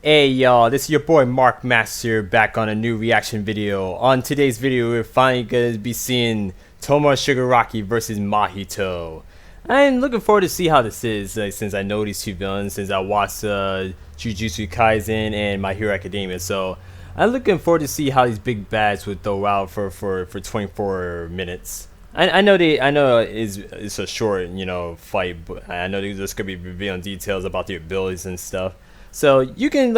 Hey y'all, this is your boy Marqmaster back on a new reaction video. On today's video, we're finally going to be seeing Tomura Shigaraki versus Mahito. I'm looking forward to see how this is, since I know these two villains, since I watched Jujutsu Kaisen and My Hero Academia. So I'm looking forward to see how these big bads would throw out for 24 minutes. I know it's a short, fight, but I know there's gonna be revealing details about their abilities and stuff. So you can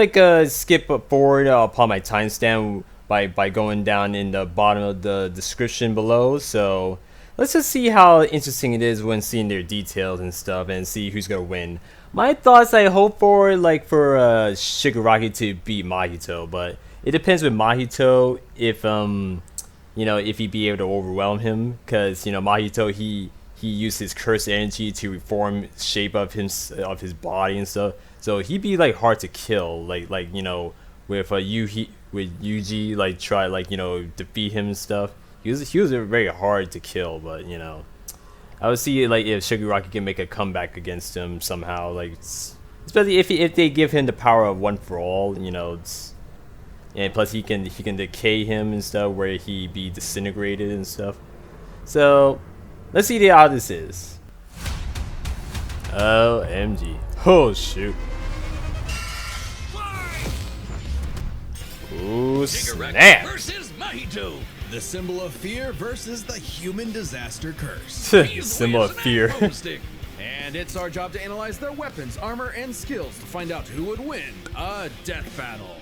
skip forward upon my timestamp by going down in the bottom of the description below. So let's just see how interesting it is when seeing their details and stuff, and see who's gonna win. My thoughts, I hope for Shigaraki to beat Mahito, but it depends with Mahito if if he'd be able to overwhelm him, because Mahito, he used his cursed energy to reform shape of his body and stuff. So he'd be hard to kill, with Yuji try defeat him and stuff. He was very hard to kill, but I would see if Shigaraki can make a comeback against him somehow, especially if they give him the power of one for all, and plus he can decay him and stuff, where he be disintegrated and stuff. So let's see how this is. OMG. Oh shoot. Ooh, snap. Versus Mahito. The symbol of fear versus the human disaster curse. Symbol of fear. And it's our job to analyze their weapons, armor, and skills to find out who would win a death battle.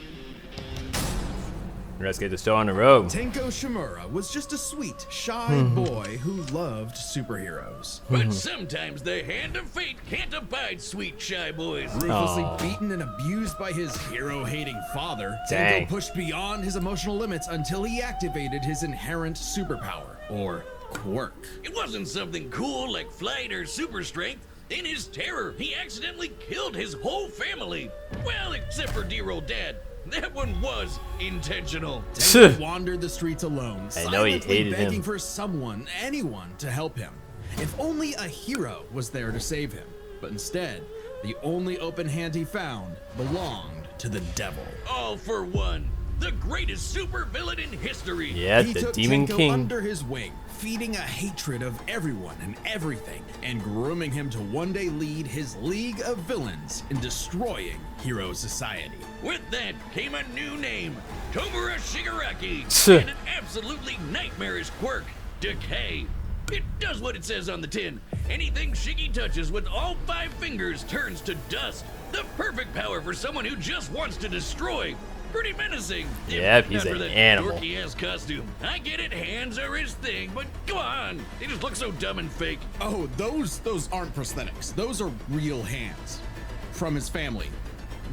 Let's get the show on the road. Tenko Shimura was just a sweet, shy boy who loved superheroes. But sometimes the hand of fate can't abide sweet, shy boys. Ruthlessly beaten and abused by his hero-hating father, Dang. Tenko pushed beyond his emotional limits until he activated his inherent superpower, or quirk. It wasn't something cool like flight or super strength. In his terror, he accidentally killed his whole family. Well, except for dear old dad. That one was intentional. Tenko wandered the streets alone, I know he silently hated begging him. for someone, anyone, to help him. If only a hero was there to save him. But instead, the only open hand he found belonged to the devil. All for one. The greatest supervillain in history. Yeah, He the took Demon Tenko King. under his wing, feeding a hatred of everyone and everything, and grooming him to one day lead his League of Villains in destroying Hero Society. With that came a new name, Tomura Shigaraki, and an absolutely nightmarish quirk, Decay. It does what it says on the tin. Anything Shiggy touches with all 5 fingers turns to dust. The perfect power for someone who just wants to destroy. Pretty menacing. Yep, he's Not for an that animal. dorky-ass costume. I get it, hands are his thing, but come on. They just look so dumb and fake. Oh, those aren't prosthetics. Those are real hands from his family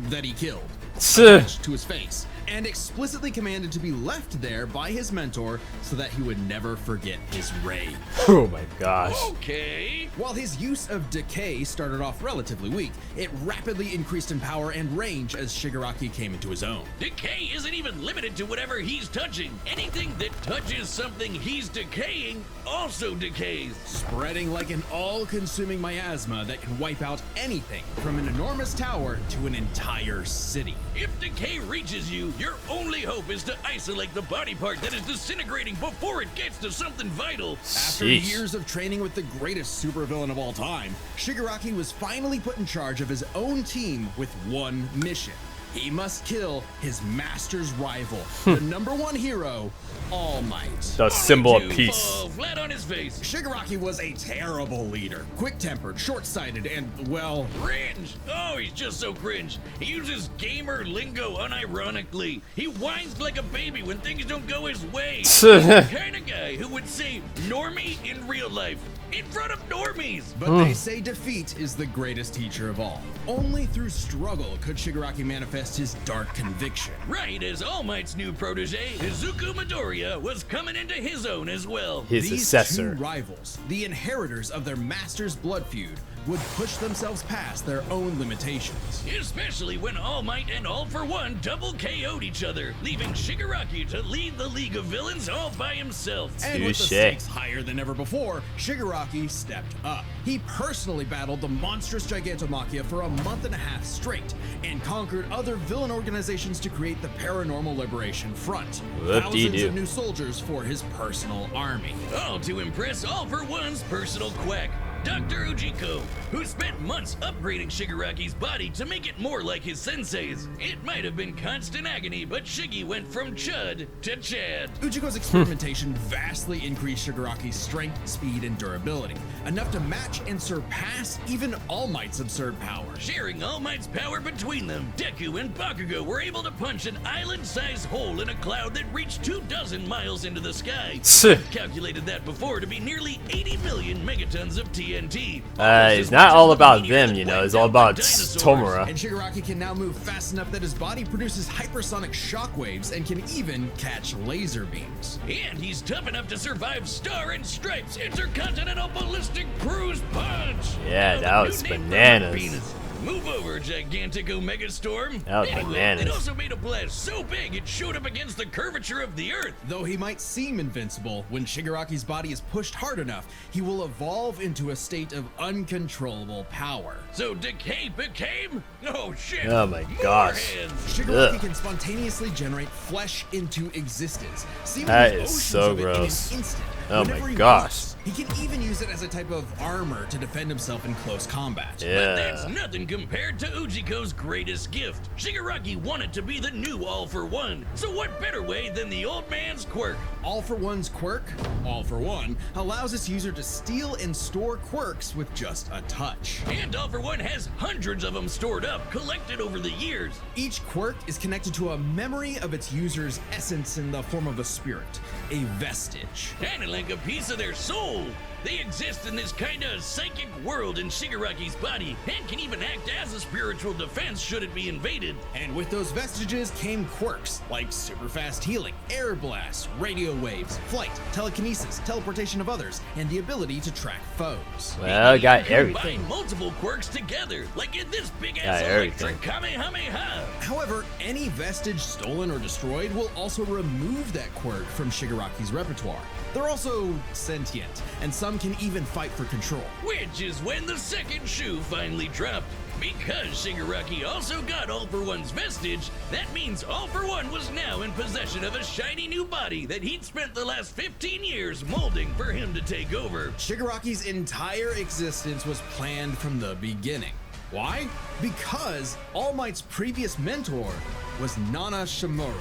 that he killed, attached to his face, and explicitly commanded to be left there by his mentor so that he would never forget his rage. Oh my gosh. Okay. While his use of decay started off relatively weak, it rapidly increased in power and range as Shigaraki came into his own. Decay isn't even limited to whatever he's touching. Anything that touches something he's decaying also decays. Spreading like an all-consuming miasma that can wipe out anything from an enormous tower to an entire city. If decay reaches you, your only hope is to isolate the body part that is disintegrating before it gets to something vital. After Sheesh. years of training with the greatest supervillain of all time, Shigaraki was finally put in charge of his own team with one mission. He must kill his master's rival, the #1 hero, All Might. The symbol of Only to peace. fall flat on his face. Shigaraki was a terrible leader, quick-tempered, short-sighted, and, well, Cringe! Oh, he's just so cringe. He uses gamer lingo unironically. He whines like a baby when things don't go his way. The kind of guy who would say normie in real life, in front of normies. but they say defeat is the greatest teacher of all. Only through struggle could Shigaraki manifest his dark conviction. Right as All Might's new protege, Izuku Midoriya, was coming into his own as well. His These successor. two rivals, the inheritors of their master's blood feud, would push themselves past their own limitations. Especially when All Might and All For One double KO'd each other, leaving Shigaraki to lead the League of Villains all by himself. And with the stakes higher than ever before, Shigaraki stepped up. He personally battled the monstrous Gigantomachia for a month and a half straight, and conquered other villain organizations to create the Paranormal Liberation Front. Thousands of new soldiers for his personal army. All to impress All For One's personal quack, Dr. Ujiko, who spent months upgrading Shigaraki's body to make it more like his sensei's. It might have been constant agony, but Shiggy went from Chud to Chad. Ujiko's experimentation vastly increased Shigaraki's strength, speed, and durability, enough to match and surpass even All Might's absurd power. Sharing All Might's power between them, Deku and Bakugo were able to punch an island-sized hole in a cloud that reached 24 miles into the sky. I've calculated that before to be nearly 80 million megatons of TNT. It's not all about them, you know, it's all about Tomura. And Shigaraki can now move fast enough that his body produces hypersonic shockwaves and can even catch laser beams. And he's tough enough to survive Star and Stripes' Intercontinental Ballistic Cruise Punch. Yeah, that was bananas. Move over, gigantic Omega Storm. That was bananas. It also made a blast so big it showed up against the curvature of the Earth. Though he might seem invincible, when Shigaraki's body is pushed hard enough, he will evolve into a state of uncontrollable power. So Decay became? Oh shit. Oh my gosh. Shigaraki can spontaneously generate flesh into existence. That is so gross. Oh my gosh. He can even use it as a type of armor to defend himself in close combat. Yeah. But that's nothing compared to Ujiko's greatest gift. Shigaraki wanted to be the new All For One. So what better way than the old man's quirk? All For One's quirk, All For One, allows its user to steal and store quirks with just a touch. And All For One has hundreds of them stored up, collected over the years. Each quirk is connected to a memory of its user's essence in the form of a spirit, a vestige. Kinda like a piece of their soul. They exist in this kinda psychic world in Shigaraki's body, and can even act as a spiritual defense should it be invaded. And with those vestiges came quirks, like super fast healing, air blasts, radio waves, flight, telekinesis, teleportation of others, and the ability to track foes. Well, I got everything. Combine multiple quirks together, like in this big-ass electric Kamehameha. However, any vestige stolen or destroyed will also remove that quirk from Shigaraki's repertoire. They're also sentient, and some can even fight for control. Which is when the second shoe finally dropped. Because Shigaraki also got All For One's vestige, that means All For One was now in possession of a shiny new body that he'd spent the last 15 years molding for him to take over. Shigaraki's entire existence was planned from the beginning. Why? Because All Might's previous mentor was Nana Shimura,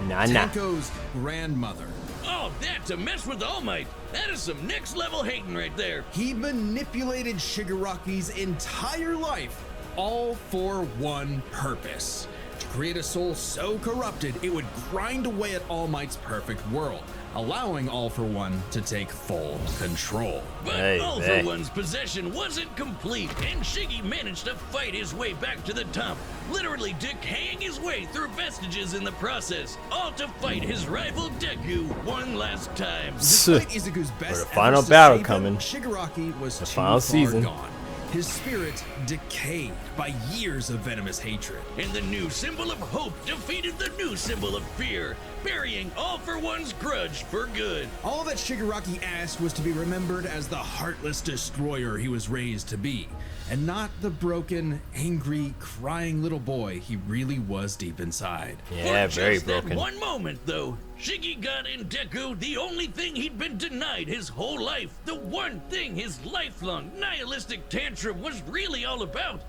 Tenko's grandmother. Oh, that to mess with All Might. That is some next level hating right there. He manipulated Shigaraki's entire life, all for one purpose: to create a soul so corrupted it would grind away at All Might's perfect world, allowing All For One to take full control. But All For One's possession wasn't complete, and Shiggy managed to fight his way back to the top, literally decaying his way through vestiges in the process, all to fight his rival Deku one last time. Despite Izuku's best the final battle coming. Shigaraki was the too final far season. gone. His spirit decayed by years of venomous hatred. And the new symbol of hope defeated the new symbol of fear, burying All For One's grudge for good. All that Shigaraki asked was to be remembered as the heartless destroyer he was raised to be, and not the broken, angry, crying little boy he really was deep inside. Yeah, For very just that broken. one moment, though, Shiggy got in Deku the only thing he'd been denied his whole life, the one thing his lifelong nihilistic tantrum was really all about.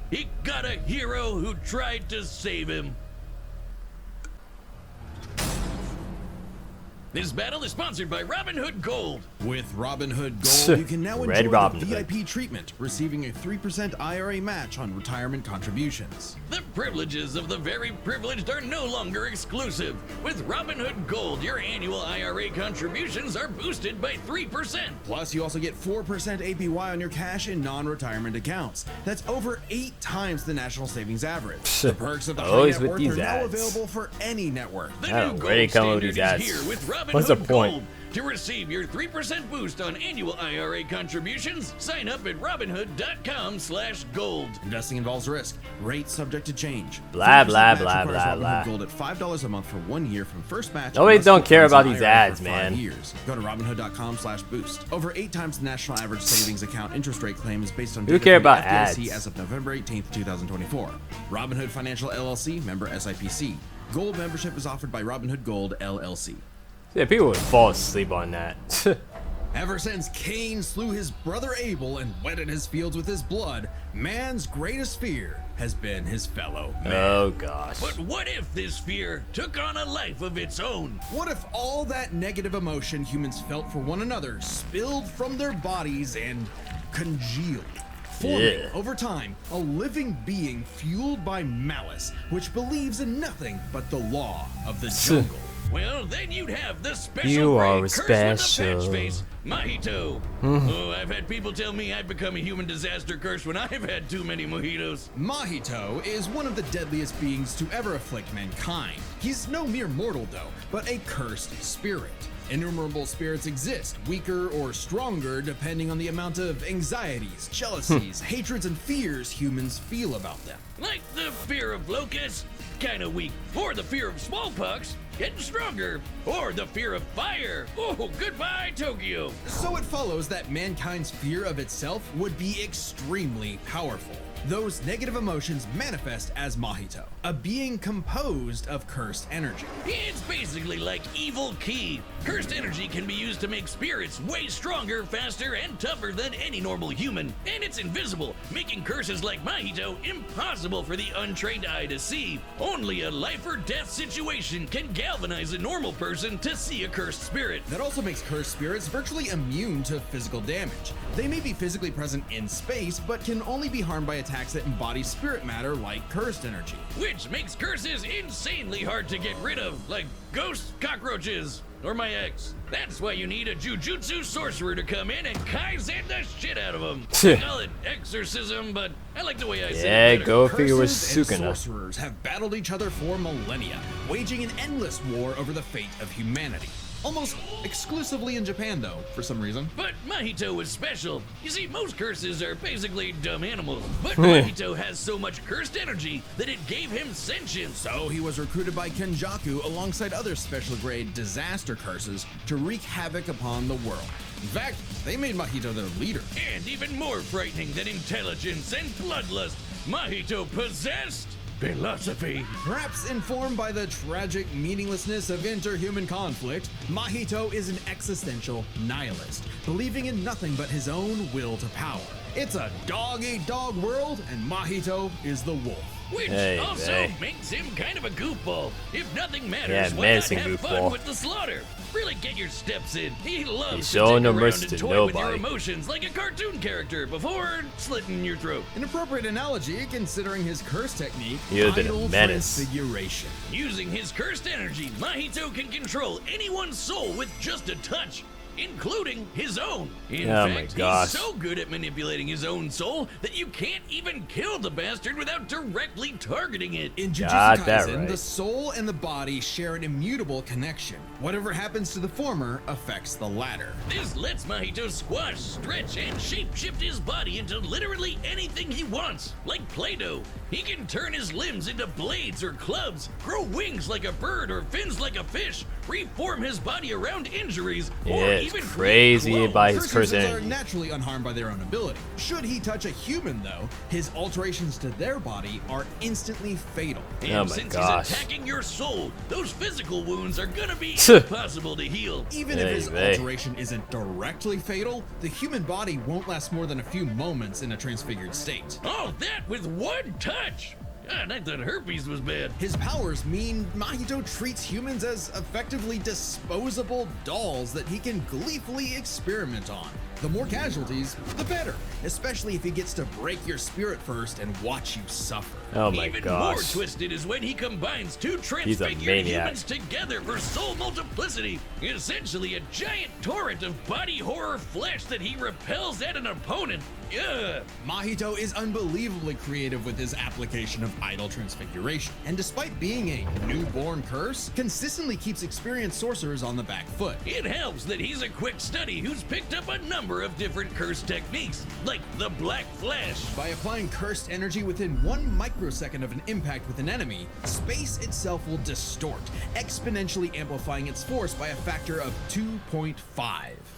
He got a hero who tried to save him. This battle is sponsored by Robin Hood Gold. With Robin Hood Gold, you can now Red enjoy Robin the Hood. VIP treatment, receiving a 3% IRA match on retirement contributions. The privileges of the very privileged are no longer exclusive. With Robin Hood Gold, your annual IRA contributions are boosted by 3%. Plus, you also get 4% APY on your cash in non-retirement accounts. That's over 8 times the national savings average. The perks of the high Always net with worth these are now ads. available for any network. The I don't new know where they gold come with standard these is ads. here with Robin What's the Hood point? Gold. To receive your 3% boost on annual IRA contributions, sign up at robinhood.com/gold. Investing involves risk. Rates subject to change. Blah, 3% blah, match blah, requires blah, Robinhood blah. Gold at $5 a month for 1 year from first match. Nobody unless don't the care funds about in these IRA ads, for 5 man. years. Go to robinhood.com/boost. Over 8 times the national average savings account interest rate claim is based on Who data care from the about FDIC ads? as of November 18th, 2024. Robinhood Financial LLC, member SIPC. Gold membership is offered by Robinhood Gold LLC. Yeah, people would fall asleep on that. Ever since Cain slew his brother Abel and wetted his fields with his blood, man's greatest fear has been his fellow man. Oh gosh. But what if this fear took on a life of its own? What if all that negative emotion humans felt for one another spilled from their bodies and congealed, forming, Yeah. over time, a living being fueled by malice, which believes in nothing but the law of the jungle? Well, then you'd have the special You are grade curse with the patch special. face, Mahito. Oh, I've had people tell me I've become a human disaster curse when I've had too many mojitos. Mahito is one of the deadliest beings to ever afflict mankind. He's no mere mortal, though, but a cursed spirit. Innumerable spirits exist, weaker or stronger depending on the amount of anxieties, jealousies, hatreds, and fears humans feel about them. Like the fear of locusts, kinda weak. Or the fear of smallpox, getting stronger. Or the fear of fire. Oh, goodbye, Tokyo. So it follows that mankind's fear of itself would be extremely powerful. Those negative emotions manifest as Mahito, a being composed of cursed energy. It's basically like evil ki. Cursed energy can be used to make spirits way stronger, faster, and tougher than any normal human. And it's invisible, making curses like Mahito impossible for the untrained eye to see. Only a life or death situation can galvanize a normal person to see a cursed spirit. That also makes cursed spirits virtually immune to physical damage. They may be physically present in space, but can only be harmed by attacks that embody spirit matter like cursed energy. Which makes curses insanely hard to get rid of, like ghosts, cockroaches, or my ex. That's why you need a jujutsu sorcerer to come in and kaizen the shit out of them. I call it exorcism, but I like the way I say Yeah, it better. go figure with Curses and Sukuna. sorcerers have battled each other for millennia, waging an endless war over the fate of humanity. Almost exclusively in Japan, though, for some reason. But Mahito was special. You see, most curses are basically dumb animals. But Mahito has so much cursed energy that it gave him sentience. So he was recruited by Kenjaku alongside other special grade disaster curses to wreak havoc upon the world. In fact, they made Mahito their leader. And even more frightening than intelligence and bloodlust, Mahito possessed philosophy. Perhaps informed by the tragic meaninglessness of interhuman conflict, Mahito is an existential nihilist, believing in nothing but his own will to power. It's a dog-eat-dog world, and Mahito is the wolf. Which Hey, also hey. makes him kind of a goofball. If nothing matters, Yeah, why not menacing have fun goofball. with the slaughter? Really get your steps in. He loves He's to showing take no around mercy and to toy with your nobody. emotions like a cartoon character before slitting your throat. An appropriate analogy considering his curse technique, He would've been a idle menace. transfiguration. Using his cursed energy, Mahito can control anyone's soul with just a touch, including his own. In Oh my fact, gosh. he's so good at manipulating his own soul that you can't even kill the bastard without directly targeting it. In Jujutsu Got that Kaisen, right. the soul and the body share an immutable connection. Whatever happens to the former affects the latter. This lets Mahito squash, stretch, and shape-shift his body into literally anything he wants. Like Play-Doh, he can turn his limbs into blades or clubs, grow wings like a bird or fins like a fish, reform his body around injuries, Yeah, or it's even crazy create clones. by his Cursors cursed are energy. naturally unharmed by their own ability. Should he touch a human, though, his alterations to their body are instantly fatal. And Oh my since gosh. he's attacking your soul, those physical wounds are gonna be impossible to heal. Even Hey, if his hey. alteration isn't directly fatal, the human body won't last more than a few moments in a transfigured state. All that with one touch! God, I thought herpes was bad. His powers mean Mahito treats humans as effectively disposable dolls that he can gleefully experiment on. The more casualties, the better, especially if he gets to break your spirit first and watch you suffer. Oh my Even gosh. more twisted is when he combines two He's a transfigured maniac. humans together for soul multiplicity. Essentially a giant torrent of body horror flesh that he repels at an opponent. Ugh. Mahito is unbelievably creative with his application of idol transfiguration, and despite being a newborn curse, consistently keeps experienced sorcerers on the back foot. It helps that he's a quick study who's picked up a number of different curse techniques, like the Black Flash. By applying cursed energy within 1 microsecond of an impact with an enemy, space itself will distort, exponentially amplifying its force by a factor of 2.5.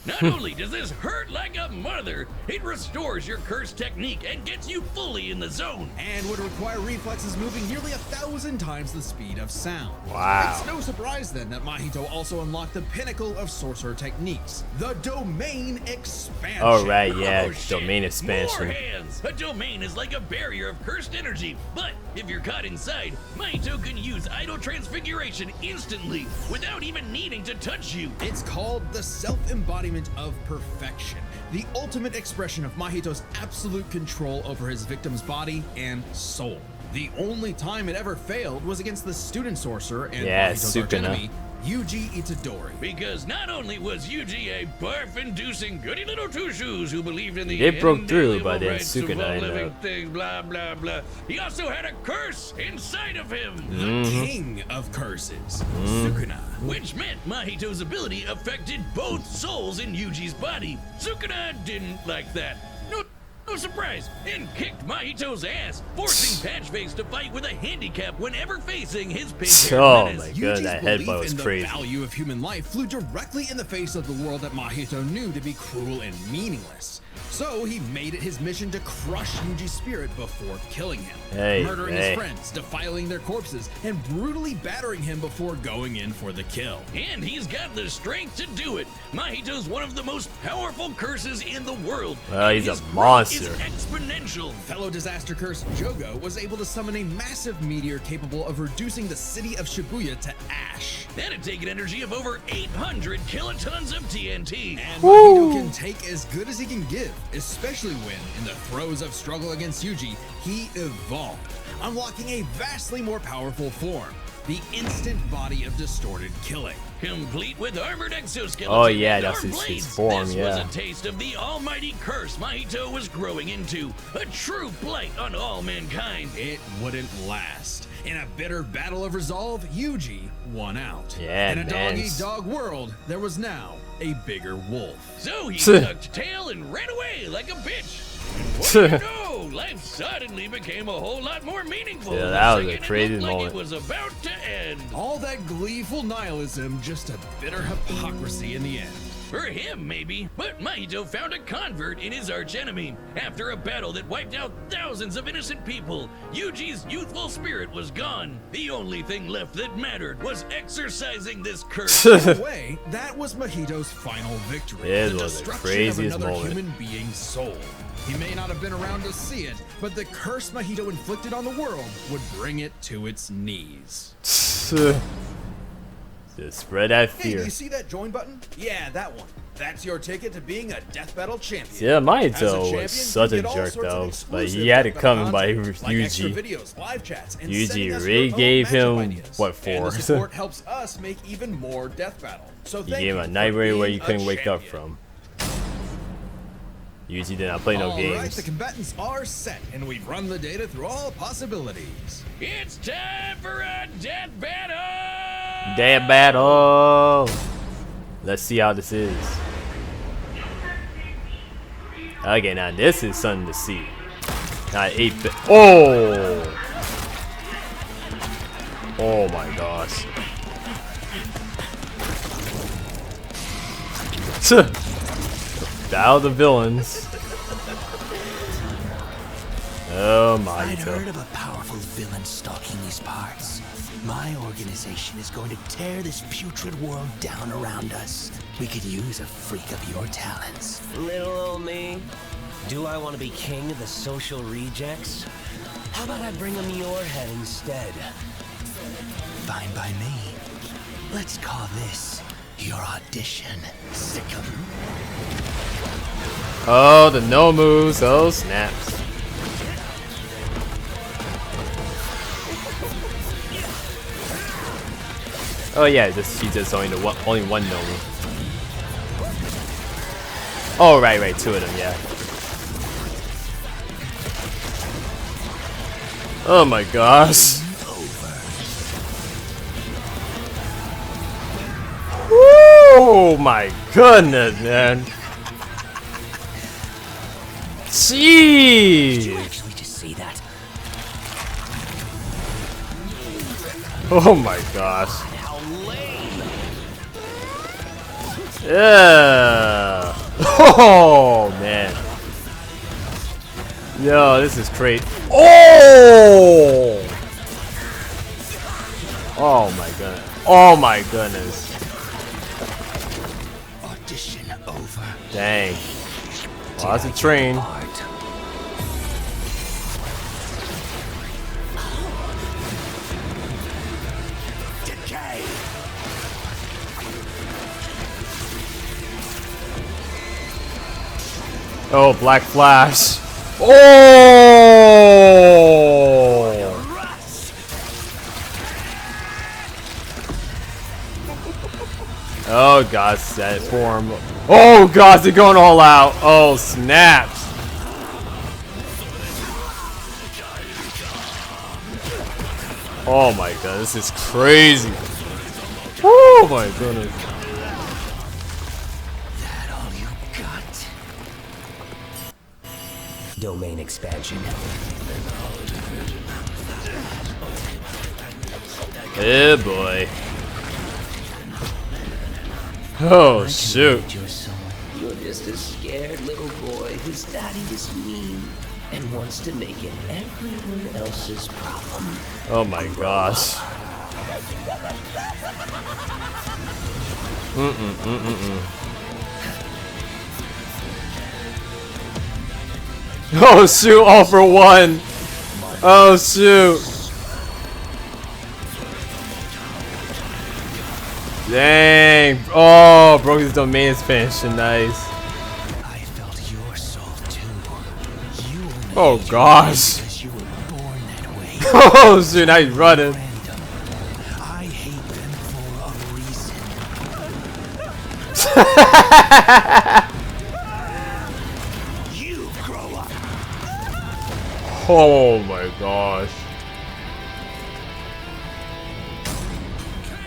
Not only does this hurt like a mother, it restores your curse technique and gets you fully in the zone. And would require reflexes moving nearly 1,000 times the speed of sound. Wow. It's no surprise then that Mahito also unlocked the pinnacle of sorcerer techniques, the domain expansion. Alright, yeah, Oh, shit. domain expansion. More hands! A domain is like a barrier of cursed energy, but if you're caught inside, Mahito can use idol transfiguration instantly without even needing to touch you. It's called the self-embodiment of perfection, the ultimate expression of Mahito's absolute control over his victim's body and soul. The only time it ever failed was against the student sorcerer and Mahito's archenemy, Yuji Itadori. Because not only was Yuji a barf-inducing goody little two-shoes who believed in the They broke through, but then rights of all Sukuna living ended up. things, blah blah blah. He also had a curse inside of him, The king of curses, Sukuna. which meant Mahito's ability affected both souls in Yuji's body. Sukuna didn't like that. No surprise, and kicked Mahito's ass, forcing Patchface to fight with a handicap whenever facing his pink-haired Oh menace. my god, Yuji's that belief headbutt was in crazy. the value of human life flew directly in the face of the world that Mahito knew to be cruel and meaningless. So he made it his mission to crush Yuji's spirit before killing him, murdering his friends, defiling their corpses, and brutally battering him before going in for the kill. And he's got the strength to do it. Mahito's one of the most powerful curses in the world. Well, he's His a growth monster. is exponential. Fellow disaster curse Jogo was able to summon a massive meteor capable of reducing the city of Shibuya to ash. That'd take an energy of over 800 kilotons of TNT. And Mahito can take as good as he can give, especially when, in the throes of struggle against Yuji, he evolved, unlocking a vastly more powerful form, the instant body of distorted killing. Complete with armored exoskeleton. Oh, yeah, and that's arm his blades. form, This yeah. was a taste of the almighty curse Mahito was growing into. A true blight on all mankind. It wouldn't last. In a bitter battle of resolve, Yuji won out. Yeah, In a man. dog-eat-dog world, there was now a bigger wolf. So he tucked tail and ran away like a bitch. What do you know? Life suddenly became a whole lot more meaningful. Yeah, the that was a second it crazy looked like moment. it was about to end. All that gleeful nihilism, just a bitter hypocrisy in the end. For him, maybe, but Mahito found a convert in his archenemy. After a battle that wiped out thousands of innocent people, Yuji's youthful spirit was gone. The only thing left that mattered was exorcising this curse. In a way, that was Mahito's final victory. It the was the destruction of craziest another moment. human being's soul. He may not have been around to see it, but the curse Mahito inflicted on the world would bring it to its knees. Just spread that Hey, do fear. you see that join button? Yeah, that one. That's your ticket to being a death battle champion. Yeah, As a Mahito champion, was such you a get all jerk sorts of though. But exclusive he had to death come battle by content, like extra Yuji. videos, live chats, and Yuji sending us really your own gave matchup him, ideas. what, And 4? the support helps us make even more death battle. So He thank gave him you a for nightmare where being you a couldn't wake up champion. from. Yuji did not play no All right, games. the combatants are set, and we've run the data through all possibilities. It's time for a death battle! Dead battle! Let's see how this is. Okay, now this is something to see. Not 8-bit. Oh! Oh my gosh. Battle of the villains. Oh my I'd heard god. of a powerful villain stalking these parts. My organization is going to tear this putrid world down around us. We could use a freak of your talents. Little old me. Do I want to be king of the social rejects? How about I bring him your head instead? Fine by me. Let's call this Your audition, Sickum. Oh, the no moves. Oh, snaps. Oh yeah, she just only one no move. Oh right, two of them, yeah. Oh my gosh. Oh my goodness, man. Jeez. Did you actually just see that? Oh my gosh. How lame! Yeah. Oh man. Yo, this is great. Oh! Oh my goodness. Oh my goodness. Audition over. Dang. Well, that's a train. Decay. Oh, Black Flash. Oh! Oh god, that form. Oh god, they're going all out. Oh snaps. Oh my god, this is crazy. Oh my goodness. That all you got? Domain expansion. Yeah, boy. Oh shoot. You're just a scared little boy whose daddy is mean and wants to make it everyone else's problem. Oh my gosh. Oh shoot, all for one. Oh shoot. Dang. Oh, broke his domain expansion. Nice. I felt your soul too. You only Oh gosh. because you were born that way. Oh shoot, now he's running. Random. I hate them for a reason. You grow up. Oh my gosh.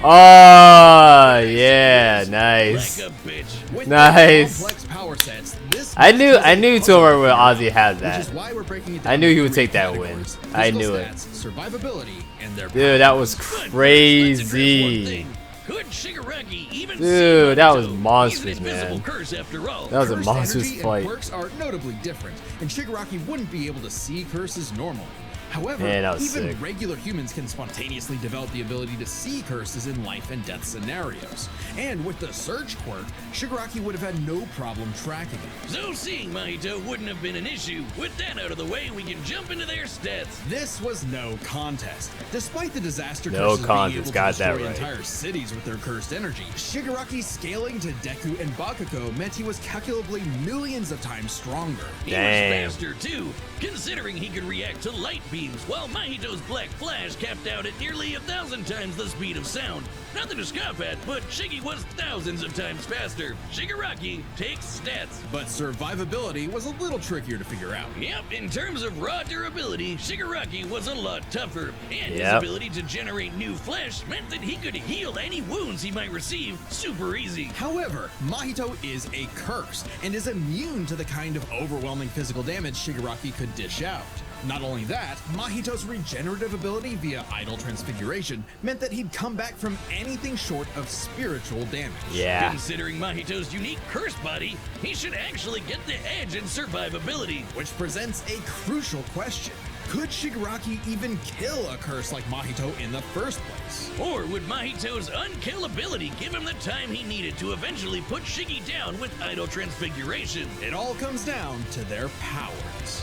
Oh yeah, nice. Like a bitch. With Nice. complex power sets, this I knew is Tomura would Ozzy had which that. is why we're breaking it I down knew he into would take three that win. categories. I Physical knew it. stats, survivability, and their Dude, that was But first, let's address one crazy. thing. Could Shigaraki even Dude, see that was Mahito? monstrous, He's an invisible man. curse after all. That was a Cursed monstrous energy fight. and quirks are notably different, and Shigaraki wouldn't be able to see curses normally. However, Man, that was even sick. regular humans can spontaneously develop the ability to see curses in life and death scenarios. And with the Surge quirk, Shigaraki would have had no problem tracking it. So seeing Mahito wouldn't have been an issue. With that out of the way, we can jump into their stats. This was no contest. Despite the disaster No curses contest, being able got to that destroy right. entire cities with their cursed energy, Shigaraki scaling to Deku and Bakugo meant he was calculably millions of times stronger. He Dang. was faster too, considering he could react to light beams, while Mahito's Black Flash capped out at nearly 1,000 times the speed of sound. Nothing to scoff at, but Shiggy was thousands of times faster. Shigaraki takes stats. But survivability was a little trickier to figure out. Yep, in terms of raw durability, Shigaraki was a lot tougher, and his Yep. ability to generate new flesh meant that he could heal any wounds he might receive super easy. However, Mahito is a curse and is immune to the kind of overwhelming physical damage Shigaraki could dish out. Not only that, Mahito's regenerative ability via idle transfiguration meant that he'd come back from anything short of spiritual damage. Yeah. Considering Mahito's unique curse body, he should actually get the edge in survivability. Which presents a crucial question. Could Shigaraki even kill a curse like Mahito in the first place? Or would Mahito's unkillability give him the time he needed to eventually put Shiggy down with Idol Transfiguration? It all comes down to their powers.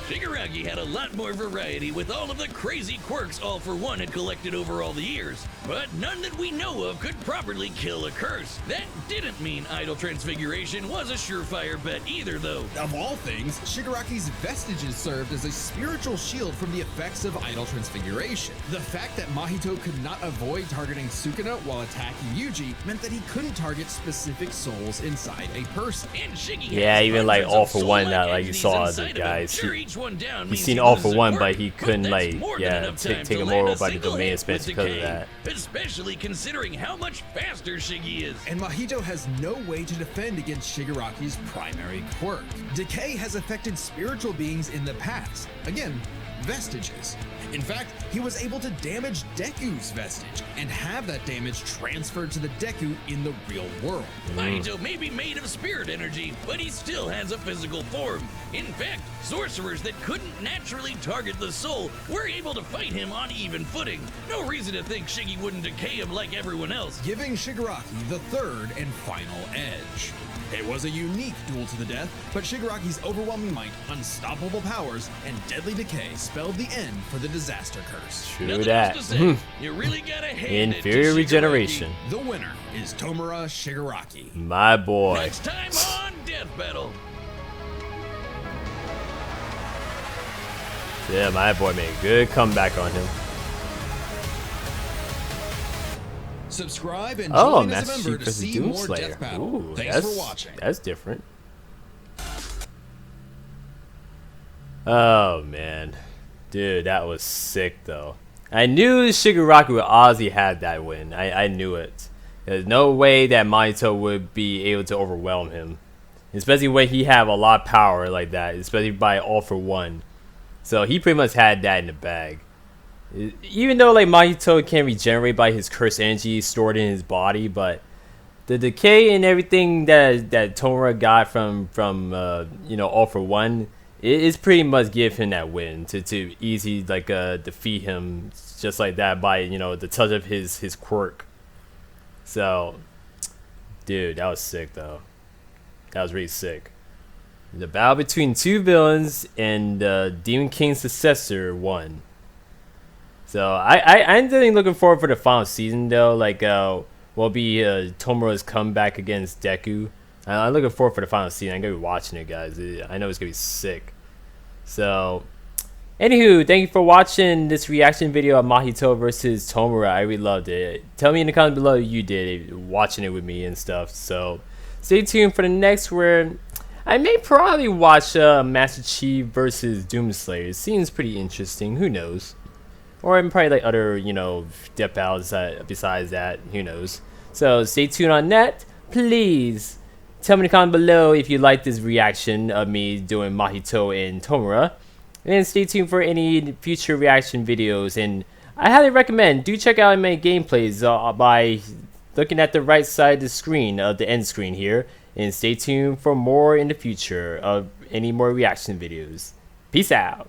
Shigaraki had a lot more variety with all of the crazy quirks All For One had collected over all the years, but none that we know of could properly kill a curse. That didn't mean Idol Transfiguration was a surefire bet either, though. Of all things, Shigaraki's vestiges served as a spiritual shield from the effects of Idol Transfiguration. The fact that Mahito could not avoid targeting Sukuna while attacking Yuji meant that he couldn't target specific souls inside a person. And Shiggy Yeah, has even like hundreds All of For One, soul-like that like you entities saw inside the of him. guys. Sure, each one down He's means seen he All For loses One, at but work, he couldn't that's like more than yeah enough take time him to over land a by the single domain hit expansion with because of Decay, that. especially considering how much faster Shiggy is. And Mahito has no way to defend against Shigaraki's primary quirk. Decay has affected spiritual beings in the past. Again, vestiges. In fact, he was able to damage Deku's vestige and have that damage transferred to the Deku in the real world. Mahito may be made of spirit energy, but he still has a physical form. In fact, sorcerers that couldn't naturally target the soul were able to fight him on even footing. No reason to think Shiggy wouldn't decay him like everyone else. Giving Shigaraki the third and final edge. It was a unique duel to the death, but Shigaraki's overwhelming might, unstoppable powers, and deadly decay spelled the end for the disaster curse. True Nothing that. else to say. You really gotta hand it to Inferior Shigaraki. regeneration. The winner is Tomura Shigaraki. My boy. Next time on Death Battle. Yeah, my boy made a good comeback on him. Subscribe and Oh, join as Master a Chief member to versus see more Doomslayer. Death Battle. Ooh, Thanks for watching. That's different. Oh man, dude, that was sick though. I knew Shigaraki would honestly have that win. I knew it. There's no way that Mahito would be able to overwhelm him, especially when he have a lot of power like that, especially by All For One. So he pretty much had that in the bag. Even though like Mahito can regenerate by his curse energy stored in his body, but the decay and everything that Tomura got from you know All For One, it is pretty much give him that win to easy like defeat him just like that by you know the touch of his quirk. So, dude, that was sick though. That was really sick. The battle between two villains and Demon King's successor won. So I'm really looking forward for the final season though. Like will be Tomura's comeback against Deku. I'm looking forward for the final season. I'm gonna be watching it, guys. I know it's gonna be sick. So, anywho, thank you for watching this reaction video of Mahito versus Tomura. I really loved it. Tell me in the comments below you did watching it with me and stuff. So, stay tuned for the next where I may probably watch Master Chief versus Doomslayer. It seems pretty interesting. Who knows? Or probably like other, you know, death battles besides that. Who knows? So stay tuned on that. Please tell me in the comment below if you like this reaction of me doing Mahito and Tomura. And stay tuned for any future reaction videos. And I highly recommend, do check out my gameplays by looking at the right side of the screen, of the end screen here. And stay tuned for more in the future of any more reaction videos. Peace out.